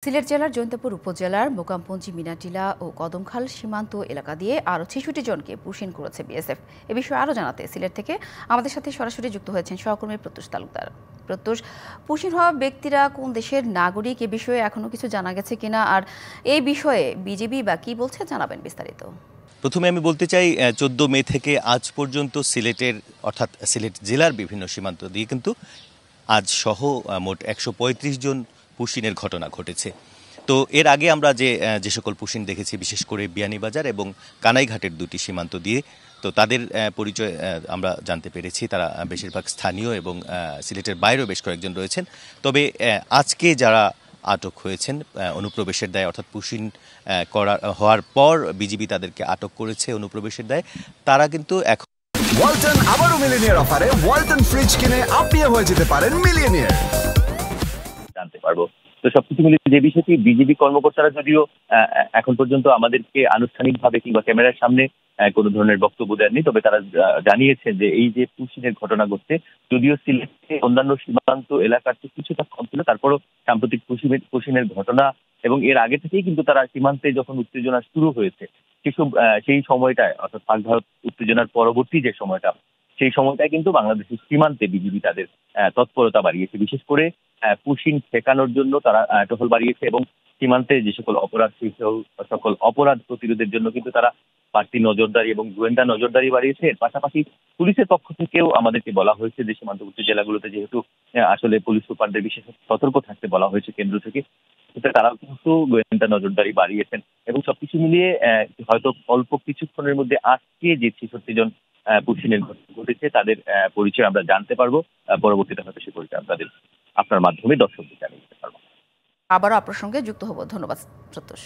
সিলেট জেলার জৈন্তাপুর উপজেলার মোকামপঞ্জি মিনাটিলা ও কদমখাল সীমান্ত এলাকা দিয়ে আরও ৬৬ জনকে পুশিন করেছে বিএসএফ। এ বিষয়ে আরও জানাতে সিলেট থেকে আমাদের সাথে সরাসরি যুক্ত হয়েছেন সহকর্মী প্রত্যুষ তালুকদার। প্রত্যুষ, পুশিন হওয়া ব্যক্তিরা কোন দেশের নাগরিক, এ বিষয়ে এখনো কিছু জানা গেছে কিনা, আর এই বিষয়ে বিজিবি বা কি বলছে জানাবেন বিস্তারিত। প্রথমে আমি বলতে চাই ১৪ মে থেকে আজ পর্যন্ত সিলেটের অর্থাৎ সিলেট জেলার বিভিন্ন সীমান্ত দিয়ে কিন্তু আজ সহ মোট ১৩৫ জন পুশিনের ঘটনা ঘটেছে। তো এর আগে আমরা যে সকল পুশিন দেখেছি, বিশেষ করে বিয়ানীবাজার এবং কানাইঘাটের দুটি সীমান্ত দিয়ে, তো তাদের পরিচয় আমরা জানতে পেরেছি। তারা বেশিরভাগ স্থানীয় এবং সিলেটের বাইরেও বেশ কয়েকজন রয়েছেন। তবে আজকে যারা আটক হয়েছেন অনুপ্রবেশের দায়ে, অর্থাৎ পুশিন হওয়ার পর বিজিবি তাদেরকে আটক করেছে অনুপ্রবেশের দায়ে, তারা কিন্তু এখন ওয়ালটন আবারও মিলিয়নিয়ার অফারে ওয়ালটন ফ্রিজ কিনে আপনিও হয়ে যেতে পারেন মিলিয়নিয়ার। জানতে পারবো। তো সবকিছু মিলিয়ে যে বিষয়টি বিজিবি কর্মকর্তারা যদিও এখন পর্যন্ত আমাদেরকে আনুষ্ঠানিকভাবে কিংবা ক্যামেরার সামনে কোনো ধরনের বক্তব্য দেননি, তবে তারা জানিয়েছেন যে এই যে পুশিনের ঘটনা ঘটছে, যদিও সিলেটে অন্যান্য সীমান্ত এলাকার চেয়ে কিছুটা কম ছিল, তারপরও সাম্প্রতিক পুশিনের ঘটনা এবং এর আগে থেকেই কিন্তু তারা সীমান্তে যখন উত্তেজনা শুরু হয়েছে সেই সময়টায়, অর্থাৎ পাক ভারত উত্তেজনার পরবর্তী যে সময়টা, সেই সময়টায় কিন্তু বাংলাদেশের সীমান্তে বিজিবি তাদের তৎপরতা বাড়িয়েছে। বিশেষ করে পুশিন ঠেকানোর জন্য তারা টহল বাড়িয়েছে এবং সীমান্তে যে সকল অপরাধ, সেই সকল অপরাধ প্রতিরোধের জন্য কিন্তু তারা বাড়তি নজরদারি এবং গোয়েন্দা নজরদারি বাড়িয়েছে। এর পাশাপাশি পুলিশের পক্ষ থেকেও আমাদেরকে বলা হয়েছে যে সীমান্তবর্তী জেলাগুলোতে যেহেতু আসলে পুলিশ সুপারদের বিশেষ সতর্ক থাকতে বলা হয়েছে কেন্দ্র থেকে, তারাও কিন্তু গোয়েন্দা নজরদারি বাড়িয়েছেন এবং সবকিছু মিলিয়ে হয়তো অল্প কিছুক্ষণের মধ্যে আজকে যে ৬৬ জন পুশিনের ঘটনা ঘটেছে তাদের পরিচয় আমরা জানতে পারবো। পরবর্তীতে হয়তো সে পরিচয় আপনার মাধ্যমে দর্শকদের জানিয়ে দিতে পারবো। আবারও আপনার সঙ্গে যুক্ত হব। ধন্যবাদ প্রত্যুষ।